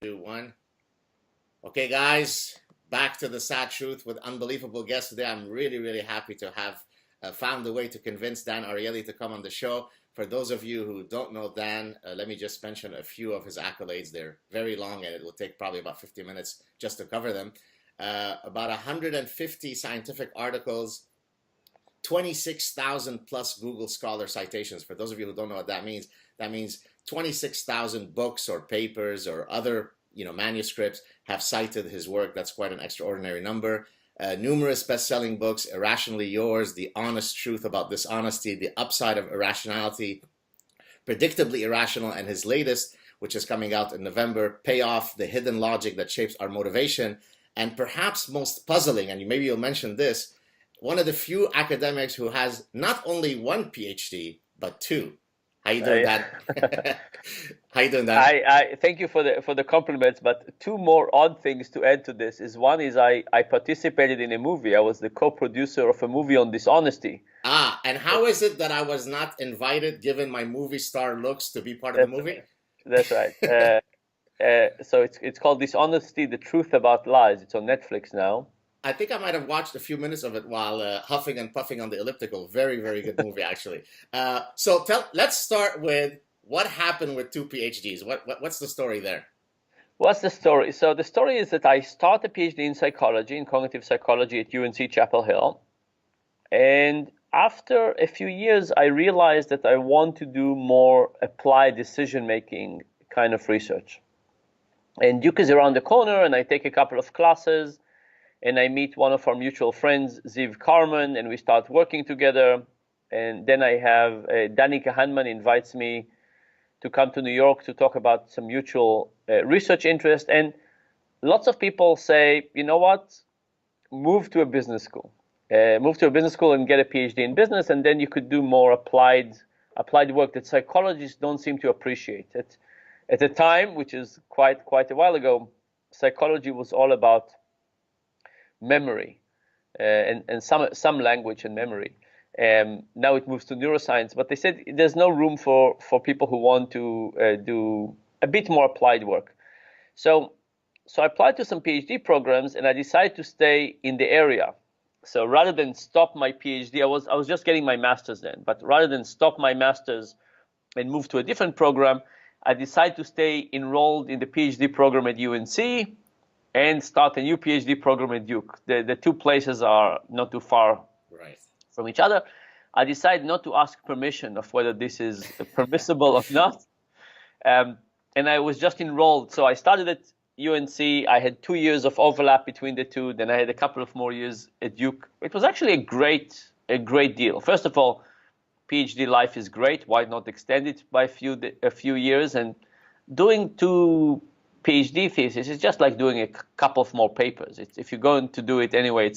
Two, one. Okay, guys, back to the sad truth with unbelievable guests today. I'm really, really happy to have found a way to convince Dan Ariely to come on the show. For those of you who don't know Dan, let me just mention a few of his accolades. They're very long, and it will take probably about 50 minutes just to cover them. About 150 scientific articles, 26,000 plus Google Scholar citations. For those of you who don't know what that means 26,000 books or papers or other manuscripts have cited his work. That's quite an extraordinary number. Numerous best-selling books: Irrationally Yours, The Honest Truth About Dishonesty, The Upside of Irrationality, Predictably Irrational, and his latest, which is coming out in November, Payoff: The Hidden Logic That Shapes Our Motivation. And perhaps most puzzling, and maybe you'll mention this, one of the few academics who has not only one PhD, but two. How you doing, that? How you doing, that? I thank you for the compliments, but two more odd things to add to this is one is I participated in a movie. I was the co-producer of a movie on dishonesty. And how is it that I was not invited, given my movie star looks, to be part of the movie? That's right. So it's called Dishonesty: The Truth About Lies. It's on Netflix now. I think I might have watched a few minutes of it while huffing and puffing on the elliptical. Very, very good movie, actually. Let's start with what happened with two PhDs. What's the story there? What's the story? So the story is that I started a PhD in psychology, in cognitive psychology at UNC Chapel Hill. And after a few years, I realized that I want to do more applied decision-making kind of research. And Duke is around the corner, and I take a couple of classes. And I meet one of our mutual friends, Ziv Carmen, and we start working together. And then I have Danica Hanman invites me to come to New York to talk about some mutual research interest. And lots of people say, you know what, move to a business school. Move to a business school and get a PhD in business, and then you could do more applied work that psychologists don't seem to appreciate. At the time, which is quite a while ago, psychology was all about memory and some language and memory. Now it moves to neuroscience, but they said there's no room for people who want to do a bit more applied work. So I applied to some PhD programs, and I decided to stay in the area. So rather than stop my PhD, I was just getting my master's then, but rather than stop my master's and move to a different program, I decided to stay enrolled in the PhD program at UNC and start a new PhD program at Duke. The two places are not too far from each other. I decided not to ask permission of whether this is permissible or not. And I was just enrolled. So I started at UNC. I had 2 years of overlap between the two. Then I had a couple of more years at Duke. It was actually a great deal. First of all, PhD life is great. Why not extend it by a few years? And doing two PhD thesis is just like doing a couple of more papers. If you're going to do it anyway,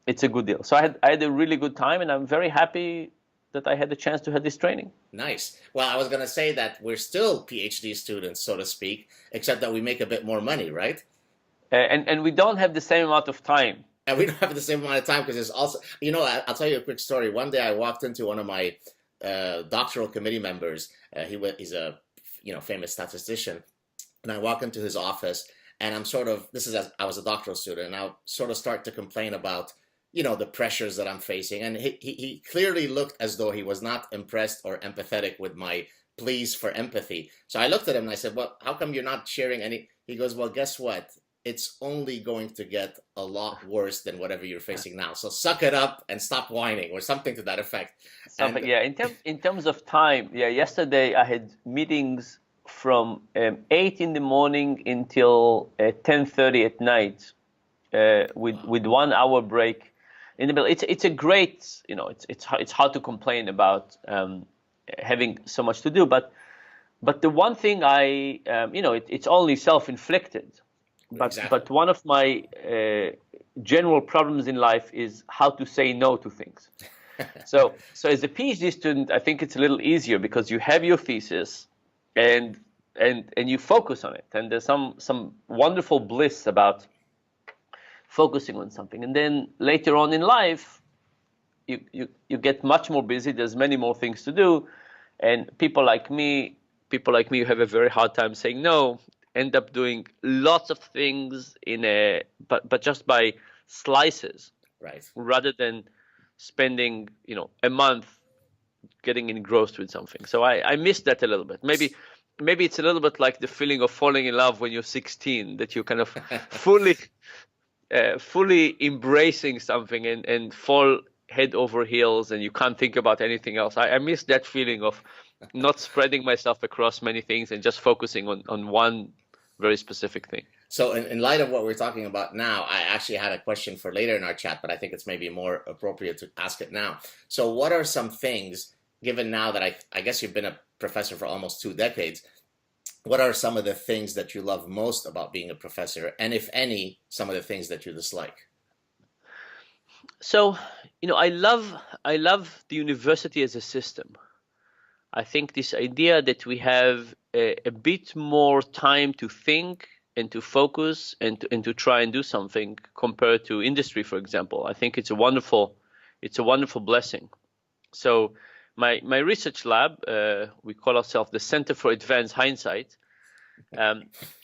it's a good deal. So I had a really good time, and I'm very happy that I had the chance to have this training. Nice. Well, I was going to say that we're still PhD students, so to speak, except that we make a bit more money, right? And we don't have the same amount of time. And we don't have the same amount of time because there's also, I'll tell you a quick story. One day I walked into one of my doctoral committee members. He's a famous statistician. And I walk into his office, and I was a doctoral student, and I sort of start to complain about, the pressures that I'm facing. And he clearly looked as though he was not impressed or empathetic with my pleas for empathy. So I looked at him and I said, well, how come you're not sharing any? He goes, well, guess what? It's only going to get a lot worse than whatever you're facing now. So suck it up and stop whining, or something to that effect. In terms of time, yesterday I had meetings from 8 in the morning until 10:30 at night, with 1 hour break in the middle. It's a great, it's hard to complain about having so much to do, but the one thing it's only self-inflicted, but one of my general problems in life is how to say no to things. So as a PhD student, I think it's a little easier because you have your thesis and you focus on it, and there's some wonderful bliss about focusing on something. And then later on in life, you get much more busy. There's many more things to do, and people like me who have a very hard time saying no, end up doing lots of things but just by slices, Right. rather than spending, a month getting engrossed with something. So I miss that a little bit. Maybe it's a little bit like the feeling of falling in love when you're 16, that you kind of fully embracing something and fall head over heels, and you can't think about anything else. I miss that feeling of not spreading myself across many things and just focusing on one very specific thing. So, in light of what we're talking about now, I actually had a question for later in our chat, but I think it's maybe more appropriate to ask it now. So, what are some things, given now that I guess you've been a professor for almost 2 decades, what are some of the things that you love most about being a professor, and if any, some of the things that you dislike? So, I love the university as a system. I think this idea that we have a bit more time to think and to focus and to try and do something compared to industry, for example, I think it's a wonderful blessing. So my research lab, we call ourselves the Center for Advanced Hindsight.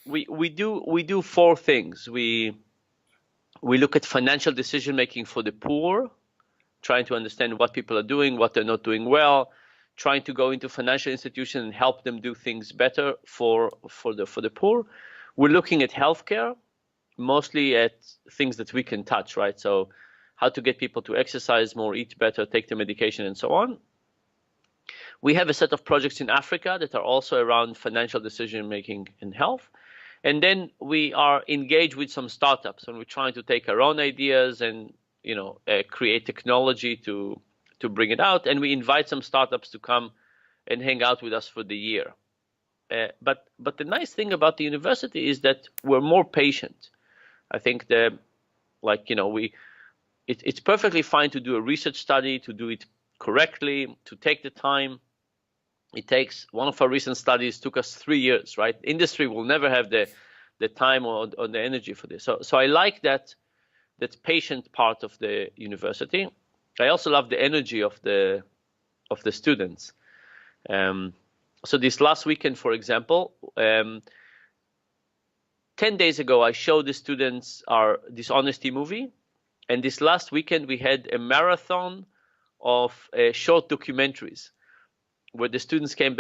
We do four things. We look at financial decision making for the poor, trying to understand what people are doing, what they're not doing well, trying to go into financial institutions and help them do things better for the poor. We're looking at healthcare, mostly at things that we can touch, right? So how to get people to exercise more, eat better, take their medication, and so on. We have a set of projects in Africa that are also around financial decision making and health. And then we are engaged with some startups, and we're trying to take our own ideas and create technology to bring it out. And we invite some startups to come and hang out with us for the year. But the nice thing about the university is that we're more patient. I think it's perfectly fine to do a research study, to do it correctly, to take the time. One of our recent studies took us 3 years, right? Industry will never have the time or the energy for this. So I like that patient part of the university. I also love the energy of the students. So this last weekend, for example, 10 days ago, I showed the students our dishonesty movie. And this last weekend, we had a marathon of short documentaries where the students came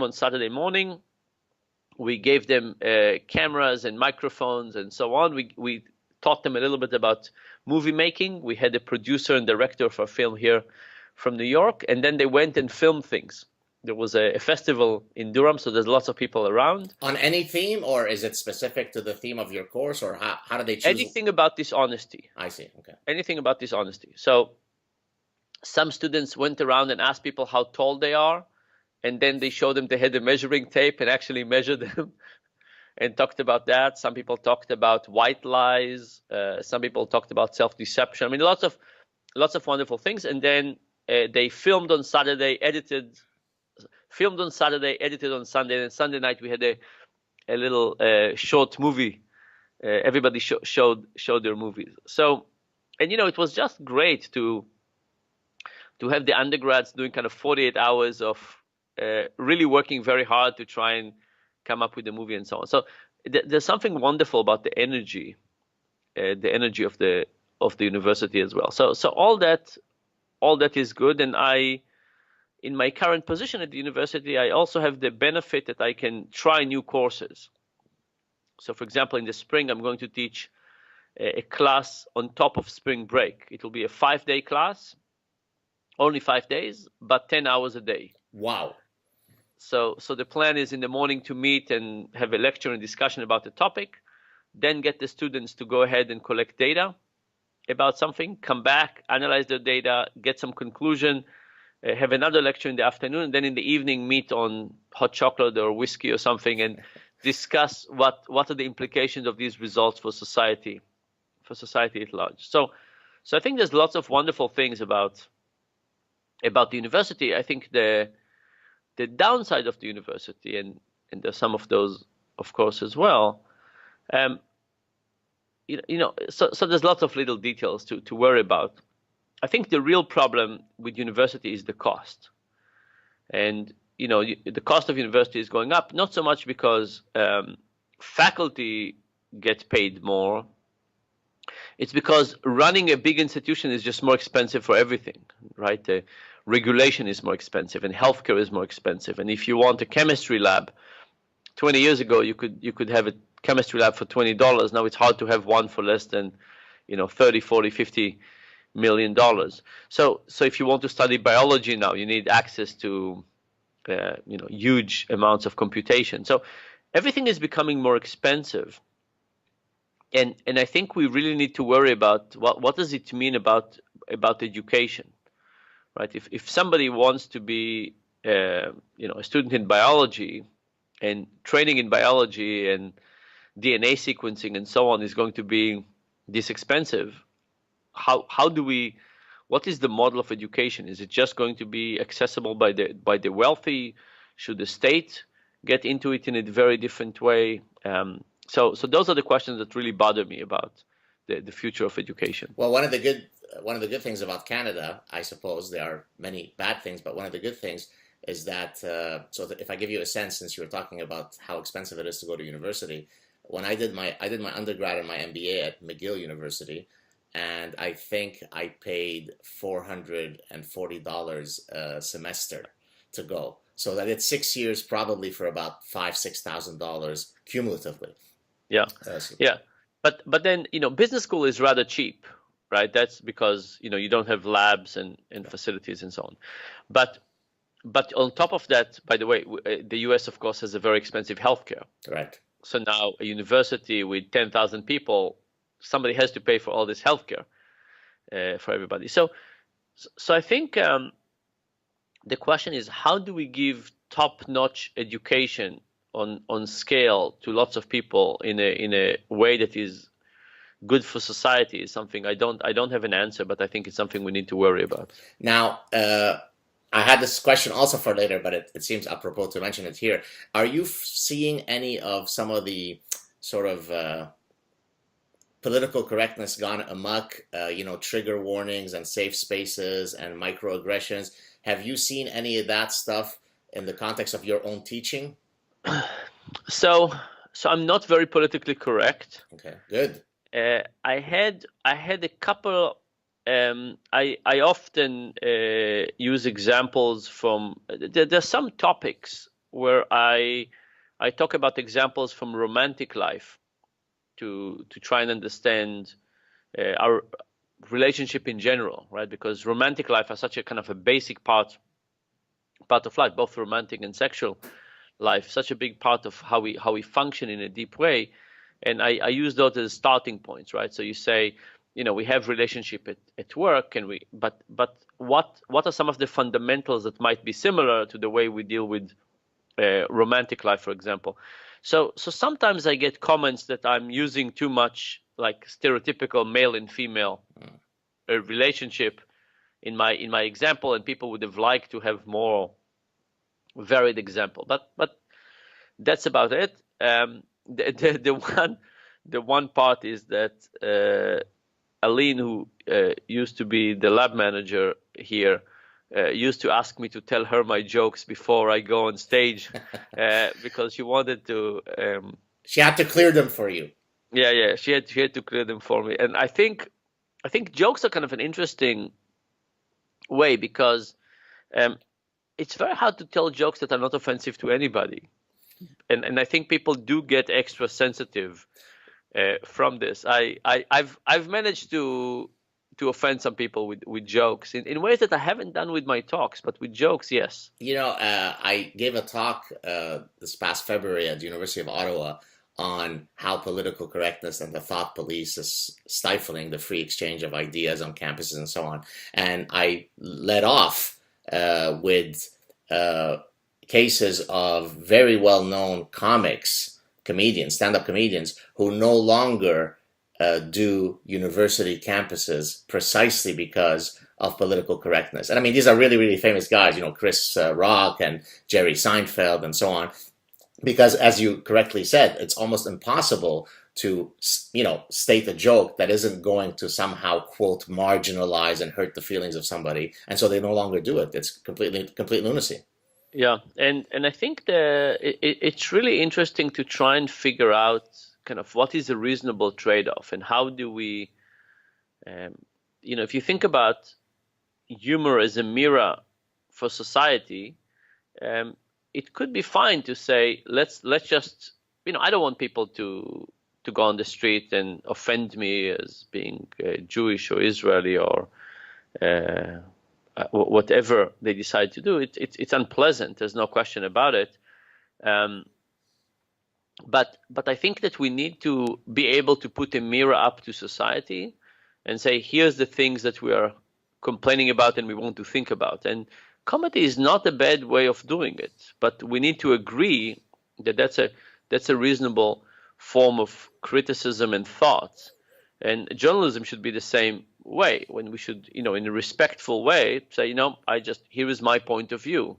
on Saturday morning. We gave them cameras and microphones and so on. We taught them a little bit about movie making. We had a producer and director of our film here from New York, and then they went and filmed things. There was a festival in Durham, so there's lots of people around. On any theme, or is it specific to the theme of your course, or how do they choose? Anything about dishonesty. I see, okay. Anything about dishonesty. So some students went around and asked people how tall they are, and then they showed them they had a measuring tape and actually measured them and talked about that. Some people talked about white lies. Some people talked about self-deception. I mean, lots of wonderful things. And then they filmed on Saturday, edited on Sunday, and Sunday night we had a little short movie. Everybody showed their movies. So, and it was just great to have the undergrads doing kind of 48 hours of really working very hard to try and come up with a movie and so on. So there's something wonderful about the energy of the university as well. So all that is good. And in my current position at the university, I also have the benefit that I can try new courses. So for example, in the spring, I'm going to teach a class on top of spring break. It will be a 5-day class, only 5 days, but 10 hours a day. Wow. So the plan is in the morning to meet and have a lecture and discussion about the topic, then get the students to go ahead and collect data about something, come back, analyze their data, get some conclusion, have another lecture in the afternoon, and then in the evening meet on hot chocolate or whiskey or something and discuss what are the implications of these results for society at large. So I think there's lots of wonderful things about the university. I think the downside of the university, and there's some of those, of course, as well. So there's lots of little details to worry about. I think the real problem with university is the cost, and the cost of university is going up, not so much because faculty get paid more, it's because running a big institution is just more expensive for everything, right? The regulation is more expensive, and healthcare is more expensive. And if you want a chemistry lab, 20 years ago you could have a chemistry lab for $20. Now it's hard to have one for less than 30, 40, 50 million dollars. So if you want to study biology now, you need access to huge amounts of computation. So everything is becoming more expensive. And I think we really need to worry about what does it mean about education, right? If somebody wants to be a student in biology, and training in biology and DNA sequencing and so on is going to be this expensive, how do we, what is the model of education? Is it just going to be accessible by the wealthy? Should the state get into it in a very different way? So those are the questions that really bother me about the future of education. Well, one of the good things about Canada, I suppose there are many bad things, but one of the good things is that if I give you a sense, since you were talking about how expensive it is to go to university, when I did my undergrad and my MBA at McGill University, and I think I paid $440 a semester to go, so that it's 6 years probably for about $5,000-6,000 cumulatively. Yeah, yeah, but then business school is rather cheap, right? That's because you don't have labs and facilities and so on, but on top of that, by the way, the US, of course, has a very expensive healthcare. Right. So now a university with 10,000 people, somebody has to pay for all this healthcare for everybody. So I think the question is, how do we give top-notch education on scale to lots of people in a way that is good for society? Is something I don't have an answer, but I think it's something we need to worry about. Now, I had this question also for later, but it seems apropos to mention it here. Are you seeing any of some of the sort of political correctness gone amok, trigger warnings and safe spaces and microaggressions? Have you seen any of that stuff in the context of your own teaching? So I'm not very politically correct. Okay, good. I had a couple. I often use examples from. There's some topics where I talk about examples from romantic life to try and understand our relationship in general, right? Because romantic life is such a kind of a basic part of life, both romantic and sexual life, such a big part of how we function in a deep way. And I use those as starting points, right? So you say, we have relationship at work, but what are some of the fundamentals that might be similar to the way we deal with romantic life, for example? So sometimes I get comments that I'm using too much like stereotypical male and female relationship in my example, and people would have liked to have more varied example. But that's about it. The one part is that Aline, who used to be the lab manager here, used to ask me to tell her my jokes before I go on stage because she wanted to. She had to clear them for you. Yeah, she had to clear them for me, and I think jokes are kind of an interesting way because it's very hard to tell jokes that are not offensive to anybody, and I think people do get extra sensitive from this. I've managed to offend some people with jokes in ways that I haven't done with my talks, but with jokes, yes. I gave a talk this past February at the University of Ottawa on how political correctness and the thought police is stifling the free exchange of ideas on campuses and so on. And I led off with cases of very well-known comedians, stand-up comedians, who no longer do university campuses precisely because of political correctness. And I mean, these are really, really famous guys, Chris Rock and Jerry Seinfeld and so on. Because as you correctly said, it's almost impossible to, state a joke that isn't going to somehow, quote, marginalize and hurt the feelings of somebody. And so they no longer do it. It's complete lunacy. Yeah, and I think it's really interesting to try and figure out kind of what is a reasonable trade-off and how do we, um, if you think about humor as a mirror for society, um, it could be fine to say let's just, I don't want people to go on the street and offend me as being Jewish or Israeli or uh, whatever they decide to do. It's unpleasant. There's no question about it. Um, but I think that we need to be able to put a mirror up to society and say, here's the things that we are complaining about and we want to think about. And comedy is not a bad way of doing it, but we need to agree that that's a reasonable form of criticism and thought. And journalism should be the same way, when we should, in a respectful way, say, here is my point of view,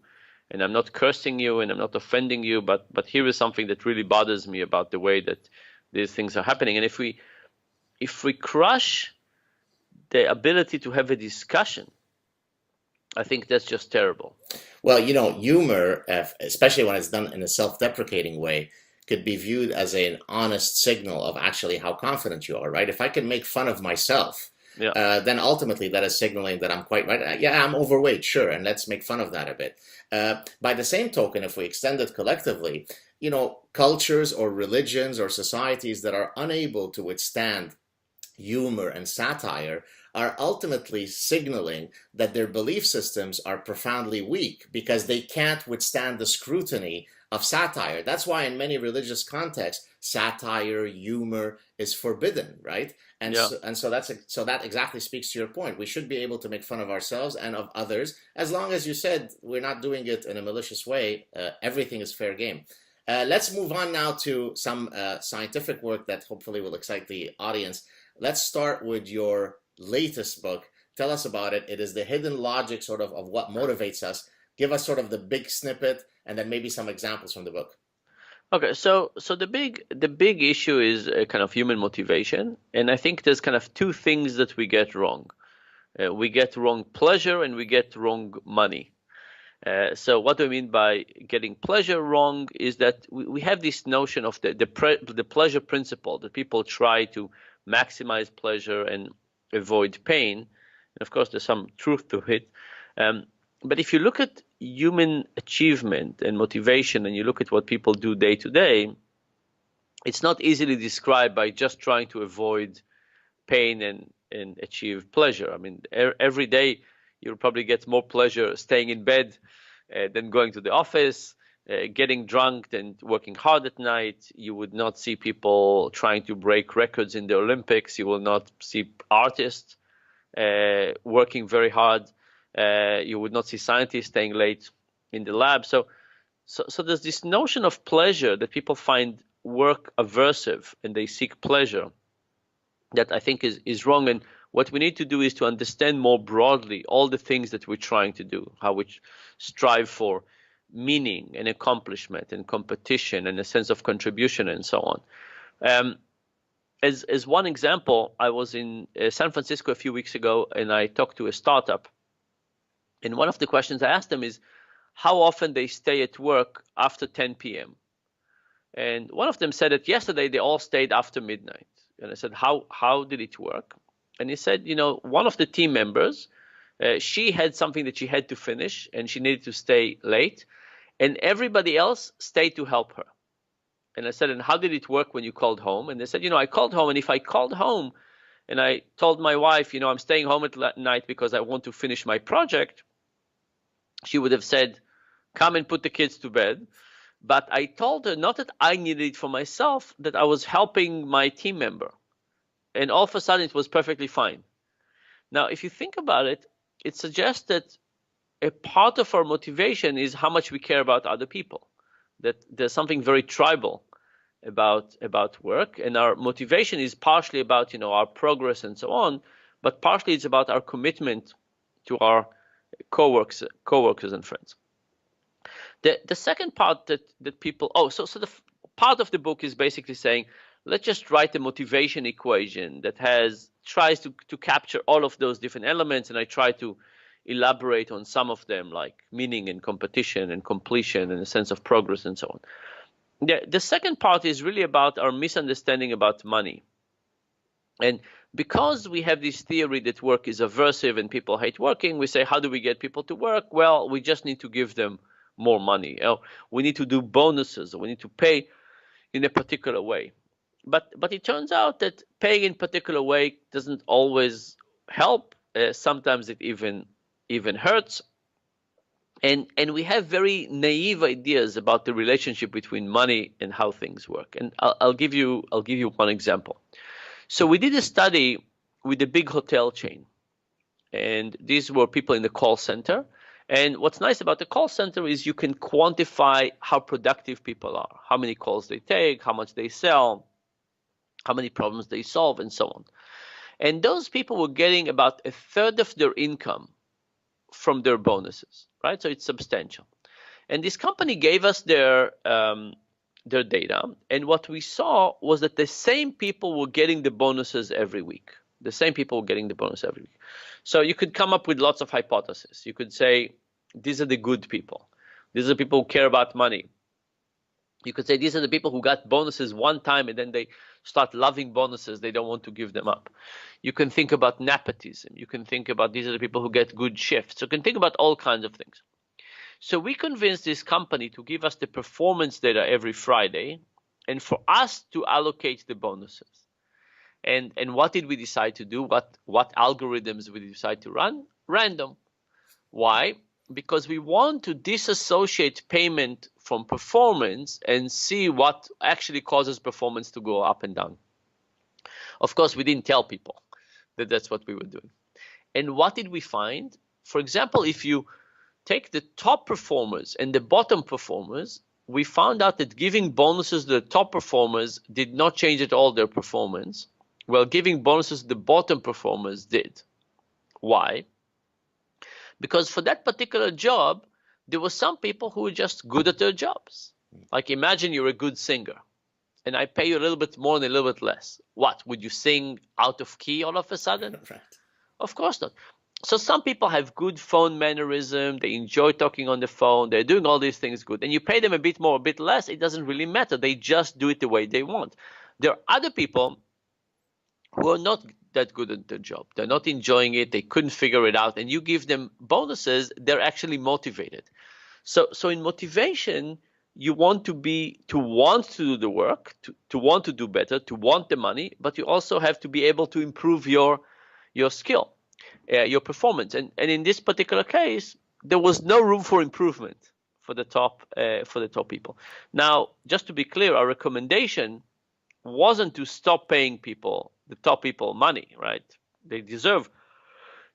and I'm not cursing you and I'm not offending you, but here is something that really bothers me about the way that these things are happening. And if we crush the ability to have a discussion, I think that's just terrible. Well, humor, especially when it's done in a self-deprecating way, could be viewed as an honest signal of actually how confident you are, right? If I can make fun of myself, Yeah. then ultimately that is signaling that I'm quite right. Yeah, I'm overweight, sure, and let's make fun of that a bit. By the same token, if we extend it collectively, cultures or religions or societies that are unable to withstand humor and satire are ultimately signaling that their belief systems are profoundly weak because they can't withstand the scrutiny of satire. That's why in many religious contexts, satire, humor is forbidden, right? And Yeah. so that exactly speaks to your point. We should be able to make fun of ourselves and of others, as long as you said we're not doing it in a malicious way. Everything is fair game. Let's move on now to some scientific work that hopefully will excite the audience. Let's start with your latest book. Tell us about it. It is the hidden logic sort of what motivates us. Give us sort of the big snippet and then maybe some examples from the book. Okay, so the big issue is kind of human motivation, and I think there's kind of two things that we get wrong. We get wrong pleasure and we get wrong money. So what do I mean by getting pleasure wrong is that we have this notion of the pleasure principle, that people try to maximize pleasure and avoid pain. And of course, there's some truth to it. But if you look at human achievement and motivation, and you look at what people do day to day, it's not easily described by just trying to avoid pain and achieve pleasure. I mean, every day you'll probably get more pleasure staying in bed than going to the office, getting drunk and working hard at night. You would not see people trying to break records in the Olympics. You will not see artists working very hard. You would not see scientists staying late in the lab. So there's this notion of pleasure that people find work aversive and they seek pleasure, that I think is wrong. And what we need to do is to understand more broadly all the things that we're trying to do, how we strive for meaning and accomplishment and competition and a sense of contribution and so on. As one example, I was in San Francisco a few weeks ago and I talked to a startup. And one of the questions I asked them is how often they stay at work after 10 p.m. And one of them said that yesterday they all stayed after midnight. And I said, how did it work? And he said, one of the team members, she had something that she had to finish and she needed to stay late, and everybody else stayed to help her. And I said, and how did it work when you called home? And they said, I called home, and if I called home and I told my wife, I'm staying home at night because I want to finish my project, she would have said, come and put the kids to bed. But I told her not that I needed it for myself, that I was helping my team member. And all of a sudden it was perfectly fine. Now, if you think about it, it suggests that a part of our motivation is how much we care about other people, that there's something very tribal about work, and our motivation is partially about our progress and so on, but partially it's about our commitment to our co-workers and friends. The second part that people so the part of the book is basically saying, let's just write a motivation equation that tries to capture all of those different elements, and I try to elaborate on some of them, like meaning and competition and completion and a sense of progress and so on. The second part is really about our misunderstanding about money. And because we have this theory that work is aversive and people hate working, we say, how do we get people to work? Well, we just need to give them more money. We need to do bonuses, or we need to pay in a particular way. But it turns out that paying in a particular way doesn't always help. Sometimes it even hurts. And we have very naive ideas about the relationship between money and how things work. And I'll give you one example. So we did a study with a big hotel chain, and these were people in the call center. And what's nice about the call center is you can quantify how productive people are, how many calls they take, how much they sell, how many problems they solve, and so on. And those people were getting about a third of their income from their bonuses, right? So it's substantial. And this company gave us their data, and what we saw was that the same people were getting the bonuses every week. The same people were getting the bonus every week. So you could come up with lots of hypotheses. You could say, these are the good people. These are the people who care about money. You could say, these are the people who got bonuses one time and then they start loving bonuses. They don't want to give them up. You can think about nepotism. You can think about, these are the people who get good shifts. You can think about all kinds of things. So we convinced this company to give us the performance data every Friday and for us to allocate the bonuses. And what did we decide to do? What algorithms did we decide to run? Random. Why? Because we want to disassociate payment from performance and see what actually causes performance to go up and down. Of course, we didn't tell people that that's what we were doing. And what did we find? For example, if you take the top performers and the bottom performers, we found out that giving bonuses to the top performers did not change at all their performance, while giving bonuses to the bottom performers did. Why? Because for that particular job, there were some people who were just good at their jobs. Like imagine you're a good singer and I pay you a little bit more and a little bit less. What, would you sing out of key all of a sudden? Right. Of course not. So some people have good phone mannerism. They enjoy talking on the phone. They're doing all these things good. And you pay them a bit more, a bit less. It doesn't really matter. They just do it the way they want. There are other people who are not that good at their job. They're not enjoying it. They couldn't figure it out. And you give them bonuses, they're actually motivated. So in motivation, you want to want to do the work, to want to do better, to want the money, but you also have to be able to improve your skill. Your performance, and in this particular case, there was no room for improvement for the top people. Now, just to be clear, our recommendation wasn't to stop paying the top people money, right? They deserve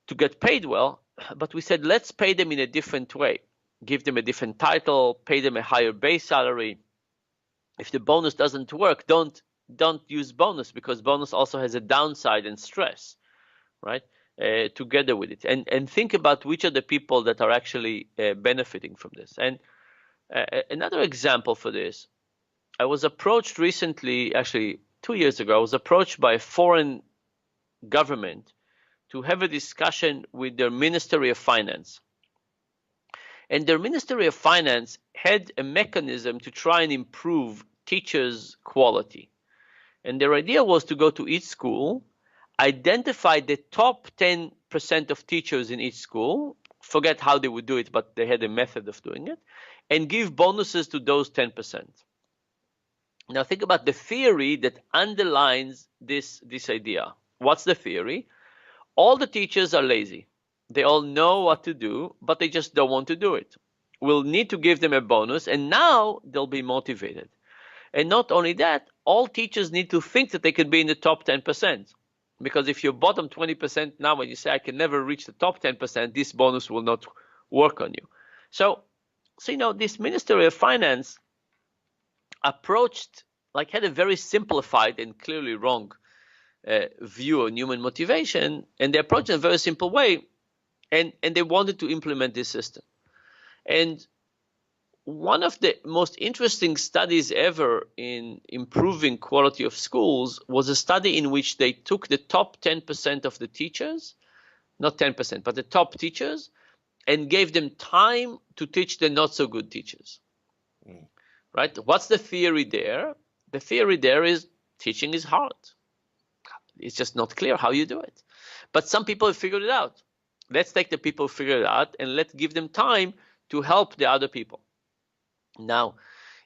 to get paid well, but we said let's pay them in a different way, give them a different title, pay them a higher base salary. If the bonus doesn't work, don't use bonus, because bonus also has a downside and stress, right? Together with it, and think about which are the people that are actually benefiting from this. And another example for this, I was approached recently, actually 2 years ago, I was approached by a foreign government to have a discussion with their Ministry of Finance. And their Ministry of Finance had a mechanism to try and improve teachers' quality. And their idea was to go to each school, identify the top 10% of teachers in each school, forget how they would do it, but they had a method of doing it, and give bonuses to those 10%. Now think about the theory that underlines this idea. What's the theory? All the teachers are lazy. They all know what to do, but they just don't want to do it. We'll need to give them a bonus, and now they'll be motivated. And not only that, all teachers need to think that they could be in the top 10%. Because if you're bottom 20% now and you say, I can never reach the top 10%, this bonus will not work on you. So this Ministry of Finance had a very simplified and clearly wrong view on human motivation. And they approached in a very simple way. And they wanted to implement this system. And one of the most interesting studies ever in improving quality of schools was a study in which they took the top 10% of the teachers, not 10%, but the top teachers, and gave them time to teach the not so good teachers. Mm. Right? What's the theory there? The theory there is teaching is hard. It's just not clear how you do it. But some people have figured it out. Let's take the people who figured it out and let's give them time to help the other people. Now,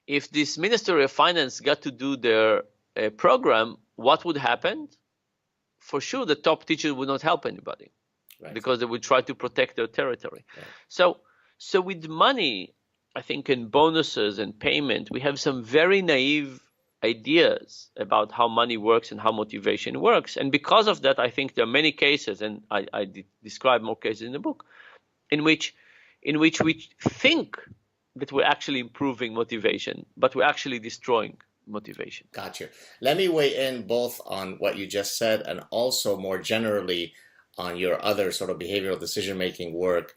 if this Ministry of Finance got to do their program, what would happen? For sure, the top teachers would not help anybody, right, because they would try to protect their territory. Right. So with money, I think in bonuses and payment, we have some very naive ideas about how money works and how motivation works. And because of that, I think there are many cases, and I describe more cases in the book, in which we think that we're actually improving motivation, but we're actually destroying motivation. Gotcha. Let me weigh in both on what you just said and also more generally on your other sort of behavioral decision-making work,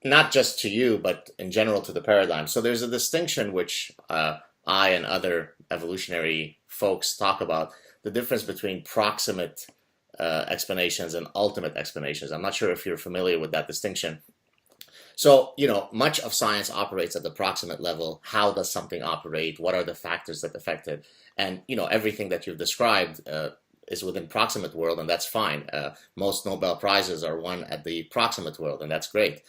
not just to you, but in general to the paradigm. So there's a distinction which I and other evolutionary folks talk about, the difference between proximate explanations and ultimate explanations. I'm not sure if you're familiar with that distinction. So, much of science operates at the proximate level. How does something operate? What are the factors that affect it? And, everything that you've described is within proximate world, and that's fine. Most Nobel Prizes are won at the proximate world, and that's great.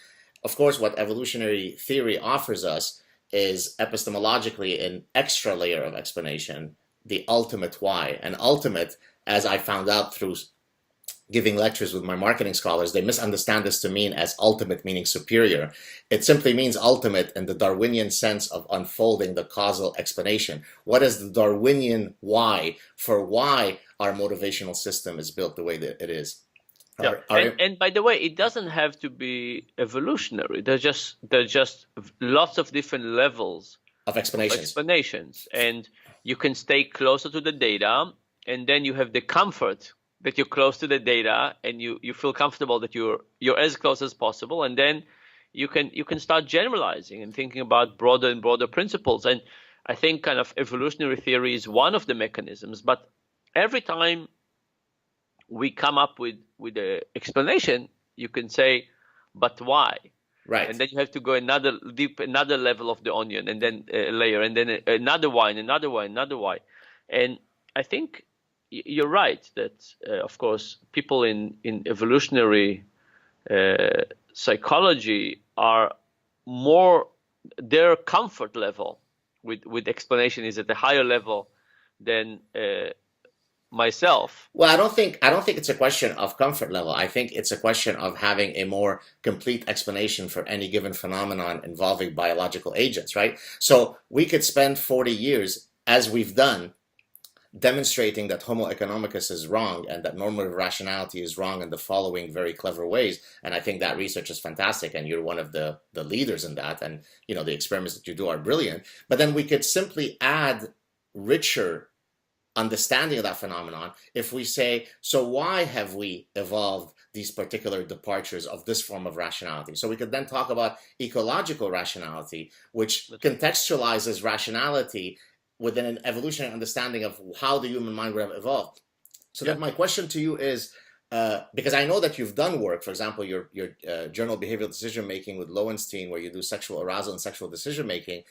Of course, what evolutionary theory offers us is epistemologically an extra layer of explanation, the ultimate why. And ultimate, as I found out through giving lectures with my marketing scholars, they misunderstand this to mean as ultimate meaning superior. It simply means ultimate in the Darwinian sense of unfolding the causal explanation. What is the Darwinian why for why our motivational system is built the way that it is? Yeah. And by the way, it doesn't have to be evolutionary. There's just lots of different levels of explanations. And you can stay closer to the data, and then you have the comfort that you're close to the data, and you feel comfortable that you're as close as possible, and then you can start generalizing and thinking about broader and broader principles. And I think kind of evolutionary theory is one of the mechanisms, but every time we come up with an explanation, you can say, but why? Right. And then you have to go another level of the onion, and then a layer, and then another why, and another why, another why. And I think you're right that, of course, people in evolutionary psychology are more, their comfort level with explanation is at a higher level than myself. Well, I don't think it's a question of comfort level. I think it's a question of having a more complete explanation for any given phenomenon involving biological agents, right? So we could spend 40 years, as we've done, demonstrating that Homo economicus is wrong and that normative rationality is wrong in the following very clever ways. And I think that research is fantastic, and you're one of the leaders in that. And the experiments that you do are brilliant. But then we could simply add richer understanding of that phenomenon if we say, so why have we evolved these particular departures of this form of rationality? So we could then talk about ecological rationality, which contextualizes rationality within an evolutionary understanding of how the human mind would have evolved. So then my question to you is, because I know that you've done work, for example, your journal Behavioral Decision Making with Lowenstein, where you do sexual arousal and sexual decision making,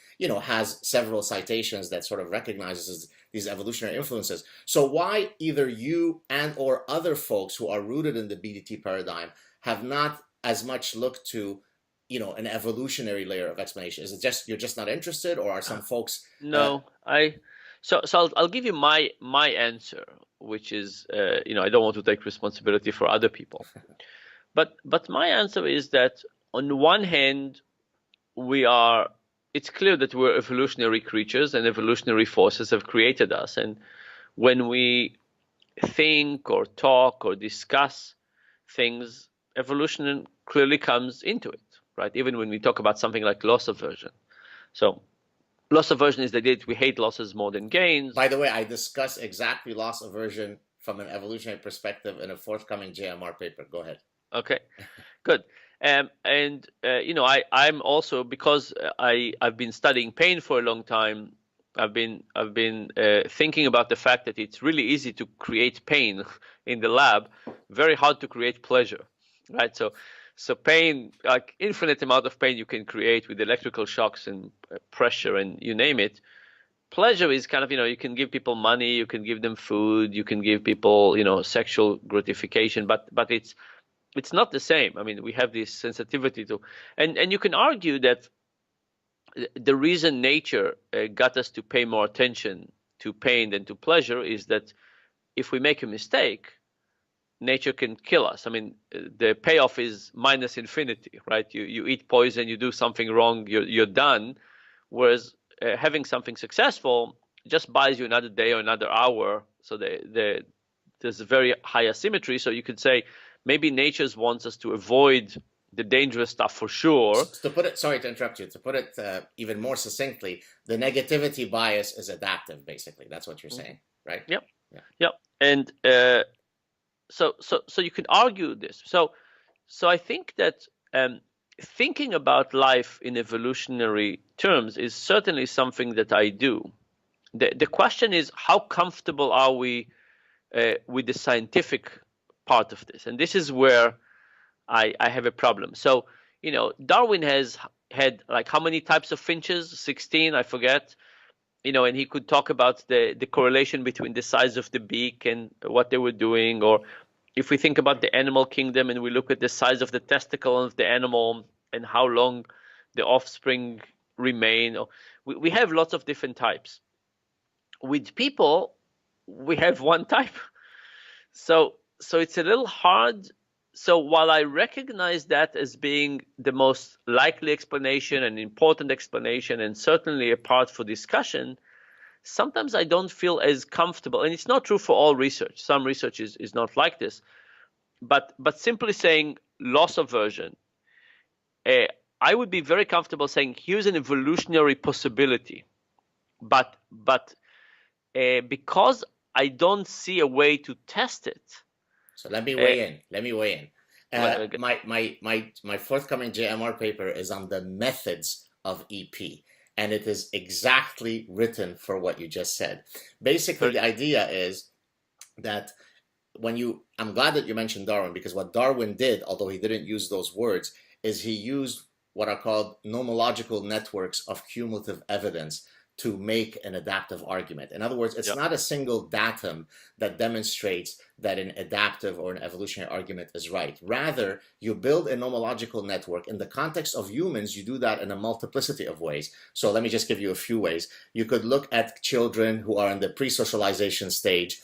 has several citations that sort of recognizes these evolutionary influences. So why either you and or other folks who are rooted in the BDT paradigm have not as much looked to an evolutionary layer of explanation? Is it just you're just not interested, or are some folks? No, so I'll give you my answer, which is I don't want to take responsibility for other people, but my answer is that on one hand, it's clear that we're evolutionary creatures and evolutionary forces have created us, and when we think or talk or discuss things, evolution clearly comes into it. Right? Even when we talk about something like loss aversion. So loss aversion is the idea that we hate losses more than gains. By the way, I discuss exactly loss aversion from an evolutionary perspective in a forthcoming JMR paper. Go ahead. Okay, good. I'm also, because I've been studying pain for a long time, I've been thinking about the fact that it's really easy to create pain in the lab, very hard to create pleasure, right? So pain, like infinite amount of pain you can create with electrical shocks and pressure and you name it. Pleasure is kind of, you can give people money, you can give them food, you can give people, sexual gratification, but it's not the same. I mean, we have this sensitivity to, and you can argue that the reason nature got us to pay more attention to pain than to pleasure is that if we make a mistake, nature can kill us. I mean, the payoff is minus infinity, right? You eat poison, you do something wrong, you're done. Whereas having something successful just buys you another day or another hour. So there's a very high asymmetry. So you could say maybe nature wants us to avoid the dangerous stuff for sure. To put it, sorry to interrupt you, to put it even more succinctly, the negativity bias is adaptive, basically. That's what you're saying, right? Yep. Yep. And so you can argue this. So I think that thinking about life in evolutionary terms is certainly something that I do. The question is, how comfortable are we with the scientific part of this? And this is where I have a problem. So, Darwin has had like how many types of finches? 16, I forget. And he could talk about the correlation between the size of the beak and what they were doing. Or if we think about the animal kingdom and we look at the size of the testicle of the animal and how long the offspring remain, we have lots of different types. With people, we have one type. So it's a little hard. So while I recognize that as being the most likely explanation and important explanation and certainly a part for discussion, sometimes I don't feel as comfortable. And it's not true for all research. Some research is not like this. But simply saying loss aversion, I would be very comfortable saying here's an evolutionary possibility. But because I don't see a way to test it. So let me weigh in. My forthcoming JMR paper is on the methods of EP, and it is exactly written for what you just said. Basically, the idea is that I'm glad that you mentioned Darwin, because what Darwin did, although he didn't use those words, is he used what are called nomological networks of cumulative evidence to make an adaptive argument. In other words, it's not a single datum that demonstrates that an adaptive or an evolutionary argument is right. Rather, you build a nomological network. In the context of humans, you do that in a multiplicity of ways. So let me just give you a few ways. You could look at children who are in the pre-socialization stage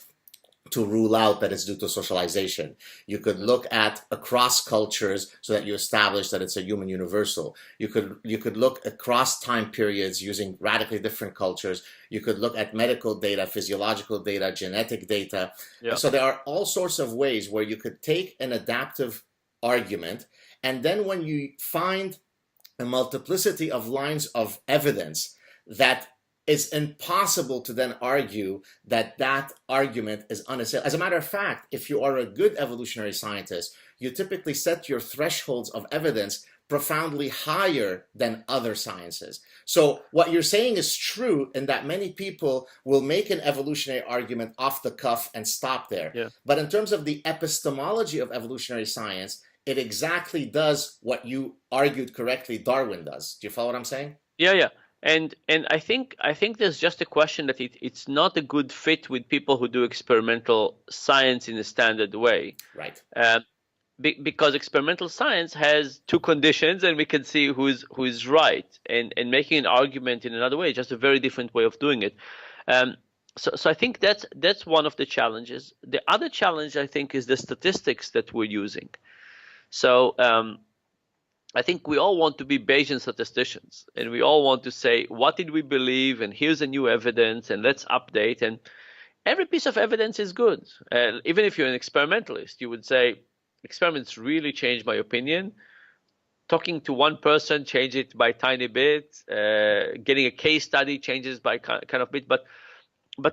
to rule out that it's due to socialization. You could look at across cultures so that you establish that it's a human universal. You could look across time periods using radically different cultures. You could look at medical data, physiological data, genetic data. Yeah. So there are all sorts of ways where you could take an adaptive argument, and then when you find a multiplicity of lines of evidence that it's impossible to then argue that that argument is unassailable. As a matter of fact, if you are a good evolutionary scientist, you typically set your thresholds of evidence profoundly higher than other sciences. So what you're saying is true in that many people will make an evolutionary argument off the cuff and stop there. Yeah. But in terms of the epistemology of evolutionary science, it exactly does what you argued correctly Darwin does. Do you follow what I'm saying? Yeah. And I think there's just a question that it's not a good fit with people who do experimental science in a standard way. Right. Because experimental science has two conditions, and we can see who is right. And making an argument in another way is just a very different way of doing it. So I think that's one of the challenges. The other challenge, I think, is the statistics that we're using. So I think we all want to be Bayesian statisticians, and we all want to say, what did we believe? And here's a new evidence, and let's update. And every piece of evidence is good. Even if you're an experimentalist, you would say, experiments really changed my opinion. Talking to one person changed it by a tiny bit. Getting a case study changes by kind of bit. But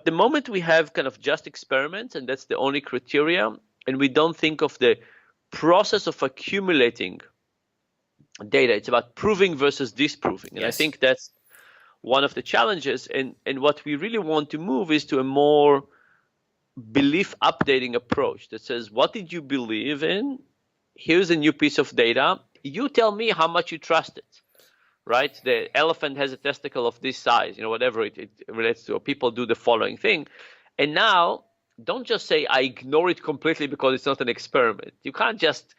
the moment we have kind of just experiments, and that's the only criteria, and we don't think of the process of accumulating data, it's about proving versus disproving. And yes. I think that's one of the challenges. And what we really want to move is to a more belief updating approach that says, what did you believe in here's a new piece of data. You tell me how much you trust it, right? The elephant has a testicle of this size, whatever it relates to. Or people do the following thing. And now, don't just say, I ignore it completely because it's not an experiment. You can't just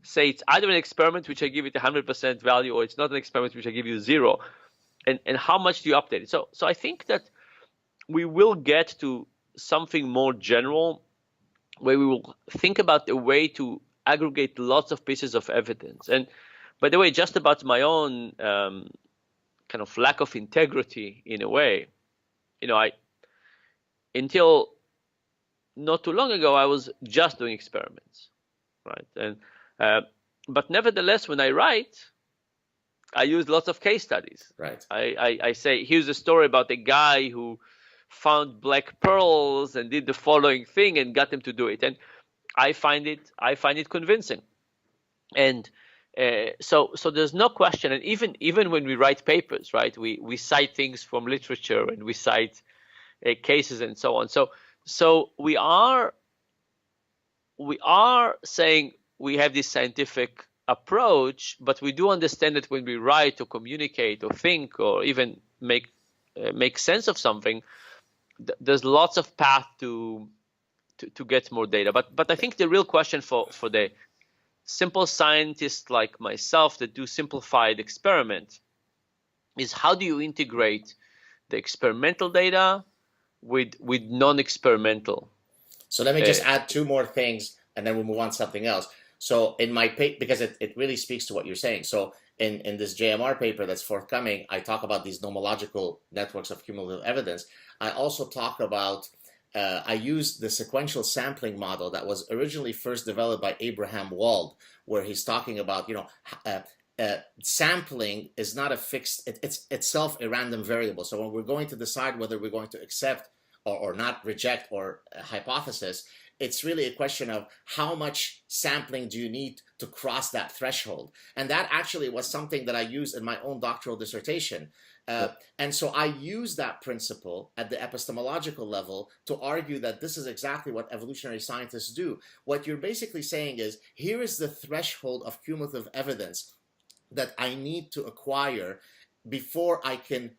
say it's either an experiment, which I give it 100% value, or it's not an experiment, which I give you 0. And how much do you update it? So I think that we will get to something more general, where we will think about a way to aggregate lots of pieces of evidence. And by the way, just about my own kind of lack of integrity in a way, until not too long ago, I was just doing experiments, right? And but nevertheless, when I write, I use lots of case studies. Right. I say, here's a story about a guy who found black pearls and did the following thing and got them to do it, and I find it convincing. And so there's no question. And even when we write papers, right, we cite things from literature and we cite cases and so on. So we are saying we have this scientific approach, but we do understand that when we write or communicate or think or even make sense of something, there's lots of path to get more data. But I think the real question for the simple scientists like myself that do simplified experiment is, how do you integrate the experimental data with non-experimental? So let me just add 2 more things, and then we'll move on to something else. So in my paper, because it really speaks to what you're saying. So in this JMR paper that's forthcoming, I talk about these nomological networks of cumulative evidence. I also talk about, I use the sequential sampling model that was originally first developed by Abraham Wald, where he's talking about, sampling is not a fixed, it's itself a random variable. So when we're going to decide whether we're going to accept or not reject or a hypothesis, it's really a question of how much sampling do you need to cross that threshold. And that actually was something that I used in my own doctoral dissertation. And so I use that principle at the epistemological level to argue that this is exactly what evolutionary scientists do. What you're basically saying is, here is the threshold of cumulative evidence that I need to acquire before I can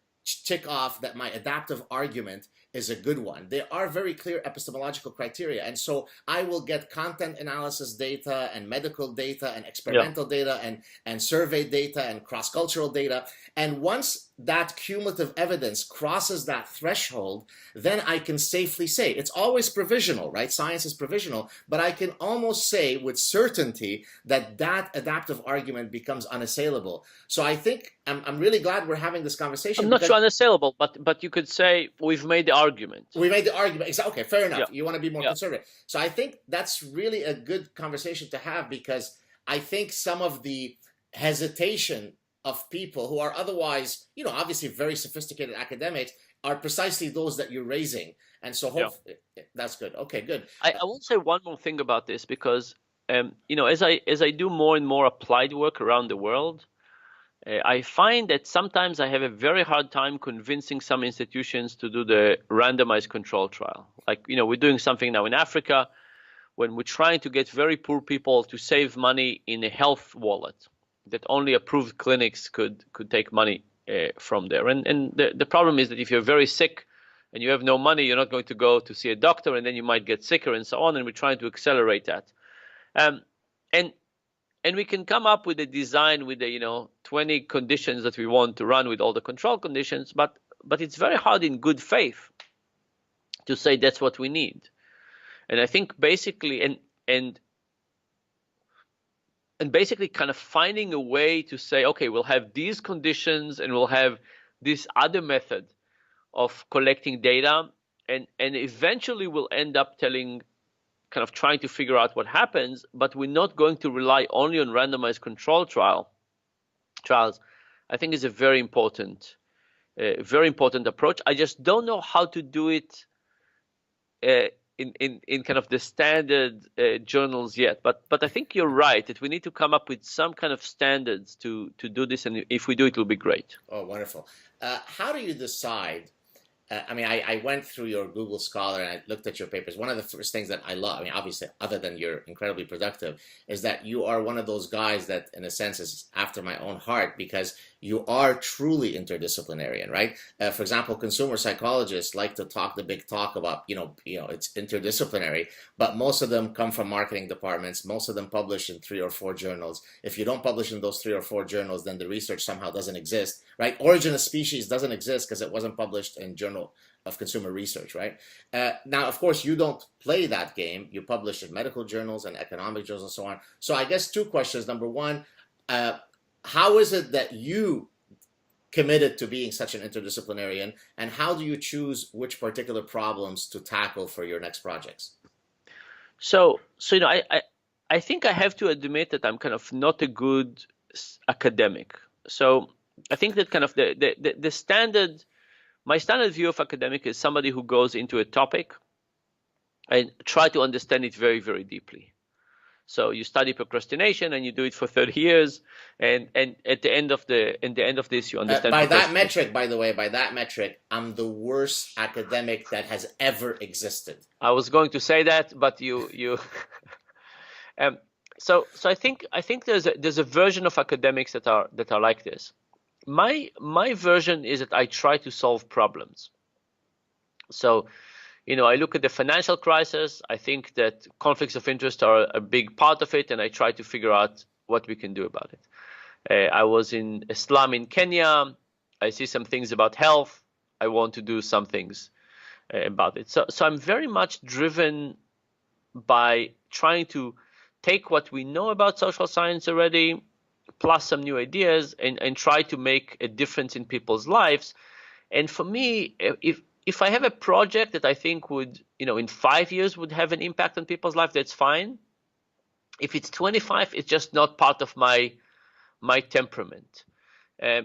tick off that my adaptive argument is a good one. There are very clear epistemological criteria. And so I will get content analysis data and medical data and experimental data and survey data and cross-cultural data. And once that cumulative evidence crosses that threshold, then I can safely say, it's always provisional, right? Science is provisional, but I can almost say with certainty that that adaptive argument becomes unassailable. So I think I'm really glad we're having this conversation. I'm not sure unassailable, but you could say we've made the argument. We made the argument. Okay, fair enough. You want to be more conservative. So I think that's really a good conversation to have, because I think some of the hesitation of people who are otherwise, obviously very sophisticated academics are precisely those that you're raising. And so hopefully that's good. Okay, good. I will say one more thing about this, because, as I do more and more applied work around the world, I find that sometimes I have a very hard time convincing some institutions to do the randomized control trial. Like, we're doing something now in Africa when we're trying to get very poor people to save money in a health wallet that only approved clinics could take money from there. And the problem is that if you're very sick and you have no money, you're not going to go to see a doctor, and then you might get sicker and so on. And we're trying to accelerate that. And we can come up with a design with the 20 conditions that we want to run with all the control conditions, but it's very hard in good faith to say that's what we need. And I think basically and basically kind of finding a way to say, okay, we'll have these conditions and we'll have this other method of collecting data, and eventually we'll end up kind of trying to figure out what happens, but we're not going to rely only on randomized control trials. I think is a very important approach. I just don't know how to do it in kind of the standard journals yet. But I think you're right that we need to come up with some kind of standards to do this, and if we do, it will be great. Oh, wonderful. How do you decide I mean, I went through your Google Scholar and I looked at your papers. One of the first things that I love, I mean, obviously, other than you're incredibly productive, is that you are one of those guys that, in a sense, is after my own heart because you are truly interdisciplinarian, right? For example, consumer psychologists like to talk the big talk about, it's interdisciplinary, but most of them come from marketing departments. Most of them publish in 3 or 4 journals. If you don't publish in those 3 or 4 journals, then the research somehow doesn't exist, right? Origin of Species doesn't exist because it wasn't published in Journal of Consumer Research, right? Now, of course, you don't play that game. You publish in medical journals and economic journals and so on. So I guess 2 questions. Number one, how is it that you committed to being such an interdisciplinarian, and how do you choose which particular problems to tackle for your next projects? So I think I have to admit that I'm kind of not a good academic. So I think that kind of the standard, my standard view of academic is somebody who goes into a topic and try to understand it very, very deeply. So you study procrastination and you do it for 30 years, and at the end of this you understand. By that metric, by the way, by that metric, I'm the worst academic that has ever existed. I was going to say that, but you. So I think there's a version of academics that are like this. My version is that I try to solve problems. So, I look at the financial crisis. I think that conflicts of interest are a big part of it, and I try to figure out what we can do about it. I was in a slum in Kenya. I see some things about health. I want to do some things about it. So I'm very much driven by trying to take what we know about social science already, plus some new ideas, and try to make a difference in people's lives. And for me, if I have a project that I think would, in 5 years would have an impact on people's life, that's fine. If it's 25, it's just not part of my temperament.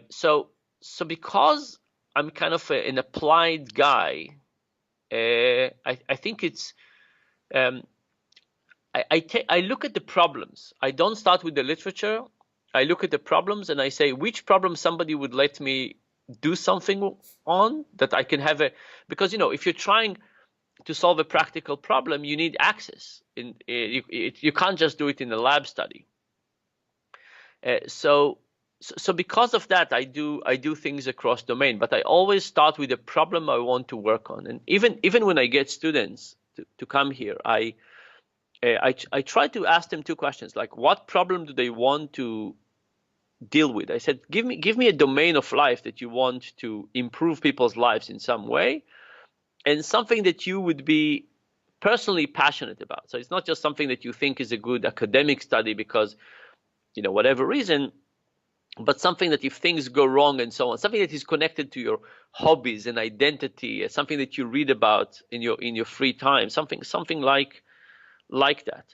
So because I'm kind of an applied guy, I think it's I look at the problems. I don't start with the literature. I look at the problems and I say which problem somebody would let me do something on that I can have because if you're trying to solve a practical problem, you need access. You can't just do it in a lab study. So because of that, I do things across domain, but I always start with a problem I want to work on. And even when I get students to come here, I try to ask them 2 questions, like what problem do they want to deal with? I said, give me a domain of life that you want to improve people's lives in some way, and something that you would be personally passionate about. So it's not just something that you think is a good academic study because, whatever reason, but something that if things go wrong and so on, something that is connected to your hobbies and identity, something that you read about in your free time, something like that.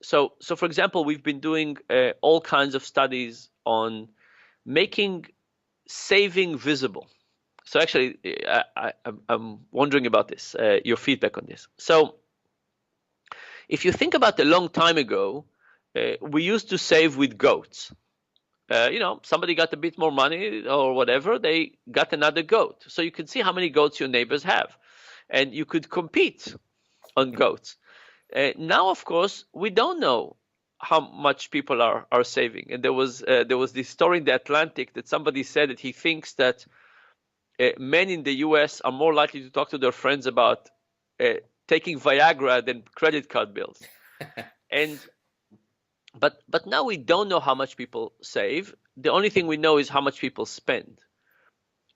So for example, we've been doing all kinds of studies on making saving visible. So actually, I'm wondering about this, your feedback on this. So if you think about a long time ago, we used to save with goats. Somebody got a bit more money or whatever, they got another goat. So you could see how many goats your neighbors have, and you could compete on goats. Now, of course, we don't know how much people are saving. And there was this story in the Atlantic that somebody said that he thinks that men in the US are more likely to talk to their friends about taking Viagra than credit card bills. But now we don't know how much people save. The only thing we know is how much people spend,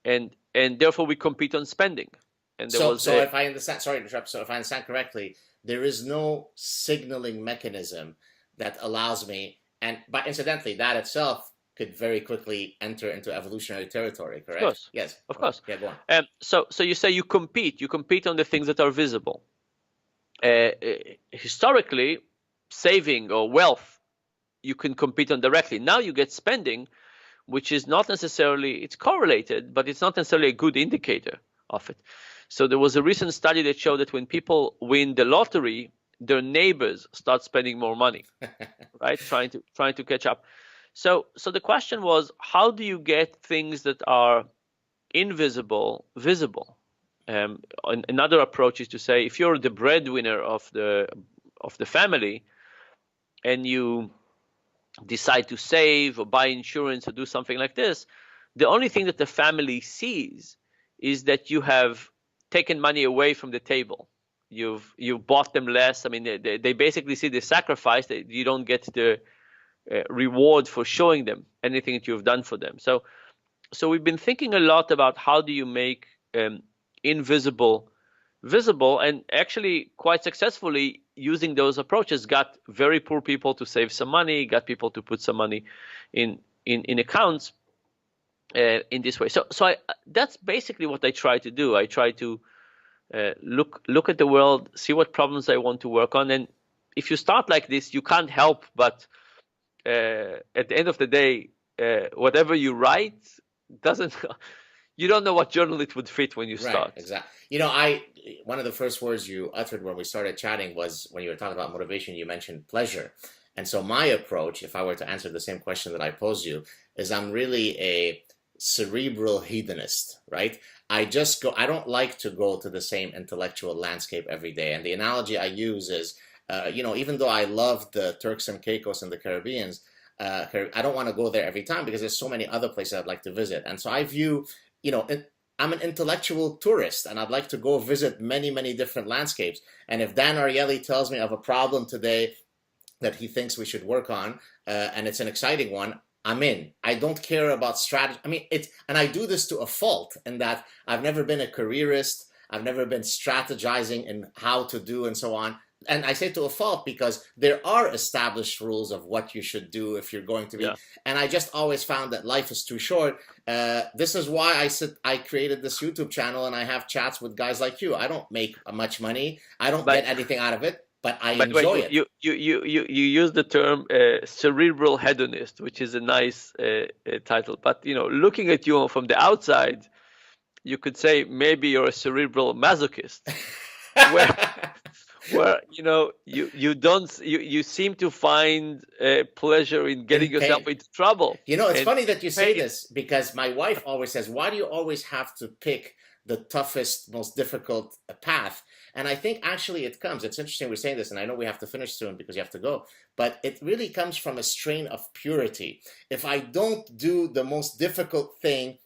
and therefore we compete on spending. And so if I understand, sorry to interrupt. So if I understand correctly, there is no signaling mechanism that allows me, but incidentally, that itself could very quickly enter into evolutionary territory, correct? Of course. Yes. Of course. Yeah, go on. So you say you compete on the things that are visible. Historically, saving or wealth, you can compete on directly. Now you get spending, which is not necessarily, it's correlated, but it's not necessarily a good indicator of it. So there was a recent study that showed that when people win the lottery, their neighbors start spending more money, right? Trying to catch up. So the question was, how do you get things that are invisible visible. Another approach is to say, if you're the breadwinner of the family, and you decide to save or buy insurance or do something like this, the only thing that the family sees is that you have taken money away from the table. You've bought them less. I mean, they basically see the sacrifice, that you don't get the reward for showing them anything that you've done for them. So we've been thinking a lot about how do you make invisible visible, and actually quite successfully using those approaches got very poor people to save some money, got people to put some money in accounts in this way. So that's basically what I try to do. I try to look at the world, see what problems I want to work on, and if you start like this, you can't help but at the end of the day, whatever you write doesn't. You don't know what journal it would fit when you start. Right, exactly. One of the first words you uttered when we started chatting was when you were talking about motivation, you mentioned pleasure. And so my approach, if I were to answer the same question that I posed you, is I'm really a cerebral hedonist, right? I don't like to go to the same intellectual landscape every day. And the analogy I use is, even though I love the Turks and Caicos and the Caribbean, I don't want to go there every time because there's so many other places I'd like to visit. And so I view, I'm an intellectual tourist and I'd like to go visit many, many different landscapes. And if Dan Ariely tells me of a problem today that he thinks we should work on, and it's an exciting one, I'm in. I don't care about strategy. I mean, and I do this to a fault in that I've never been a careerist. I've never been strategizing in how to do and so on. And I say to a fault because there are established rules of what you should do if you're going to be. Yeah. And I just always found that life is too short. This is why I created this YouTube channel and I have chats with guys like you. I don't make much money. I don't get anything out of it, but I enjoy it. You use the term cerebral hedonist, which is a nice title. But looking at you from the outside, you could say maybe you're a cerebral masochist. where you seem to find pleasure in getting yourself into trouble. It's funny that you say this because my wife always says, why do you always have to pick the toughest, most difficult path? And I think actually it's interesting we're saying this, and I know we have to finish soon because you have to go, but it really comes from a strain of purity. If I don't do the most difficult thing,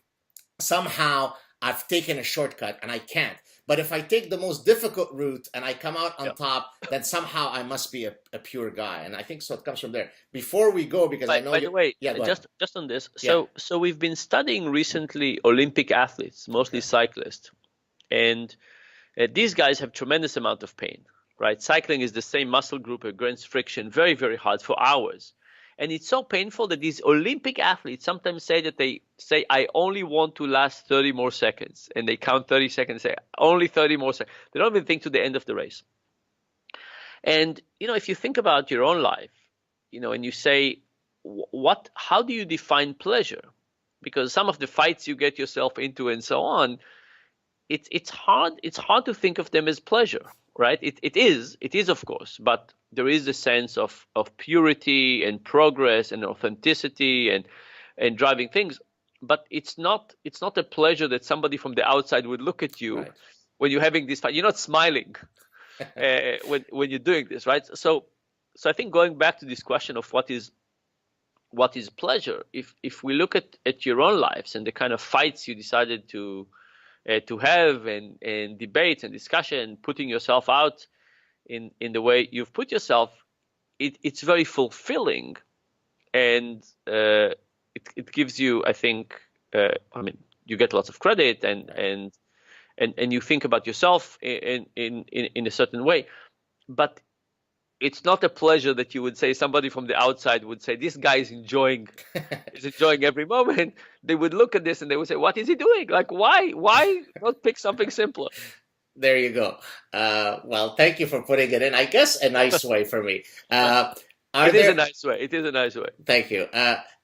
somehow I've taken a shortcut and I can't. But if I take the most difficult route and I come out on top, then somehow I must be a pure guy. And I think so it comes from there. Before we go, because I know... By the way, just on this. So we've been studying recently Olympic athletes, mostly cyclists. And these guys have tremendous amount of pain, right? Cycling is the same muscle group against friction, very, very hard for hours. And it's so painful that these Olympic athletes sometimes say that they say, I only want to last 30 more seconds. And they count 30 seconds, say, only 30 more seconds. They don't even think to the end of the race. And, if you think about your own life, and you say, how do you define pleasure? Because some of the fights you get yourself into and so on, it's hard to think of them as pleasure, right? It is, of course, but there is a sense of purity and progress and authenticity and driving things. But it's not a pleasure that somebody from the outside would look at you when you're having this fight. You're not smiling when you're doing this, right? So I think going back to this question of what is pleasure, if we look at your own lives and the kind of fights you decided to have and debates and discussion, putting yourself out in the way you've put yourself, it's very fulfilling, and it gives you, I think, you get lots of credit and you think about yourself in a certain way, but it's not a pleasure that you would say somebody from the outside would say, this guy is enjoying every moment. They would look at this and they would say, what is he doing? Like, why not pick something simpler? There you go. Well, thank you for putting it in, I guess, a nice way for me. It is a nice way. It is a nice way. Thank you.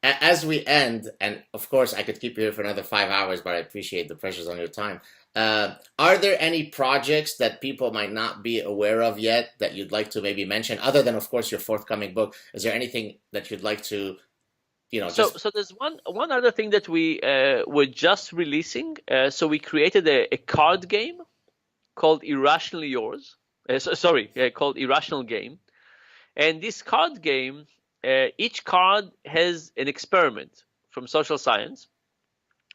As we end, and of course I could keep you here for another 5 hours, but I appreciate the pressures on your time. Are there any projects that people might not be aware of yet that you'd like to maybe mention, other than, of course, your forthcoming book? Is there anything that you'd like to you know, So, just so there's one other thing that we were just releasing. So we created a card game called Irrationally Yours. Called Irrational Game. And this card game, each card has an experiment from social science.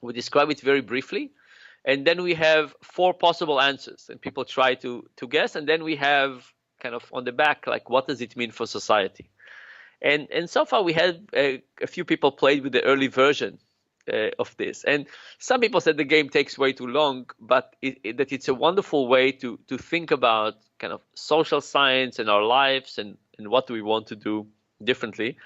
We describe it very briefly, and then we have four possible answers, and people try to guess. And then we have kind of on the back, like, what does it mean for society? And so far we had a few people played with the early version of this, and some people said the game takes way too long, but that it's a wonderful way to think about kind of social science and our lives and what do we want to do differently.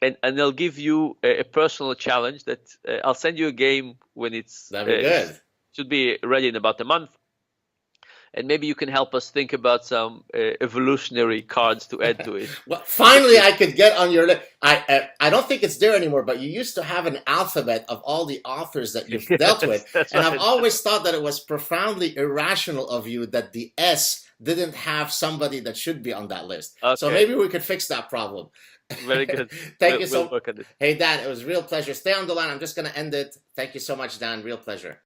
And they'll give you a personal challenge that I'll send you a game when it's that'd be good. should be ready in about a month. And maybe you can help us think about some evolutionary cards to add to it. Well, finally, I could get on your list. I don't think it's there anymore, but you used to have an alphabet of all the authors that you've dealt with, and right. I've always thought that it was profoundly irrational of you that the S didn't have somebody that should be on that list. Okay. So maybe we could fix that problem. Very good. Thank you so much. We'll work on it. Hey, Dan, it was a real pleasure. Stay on the line. I'm just going to end it. Thank you so much, Dan. Real pleasure.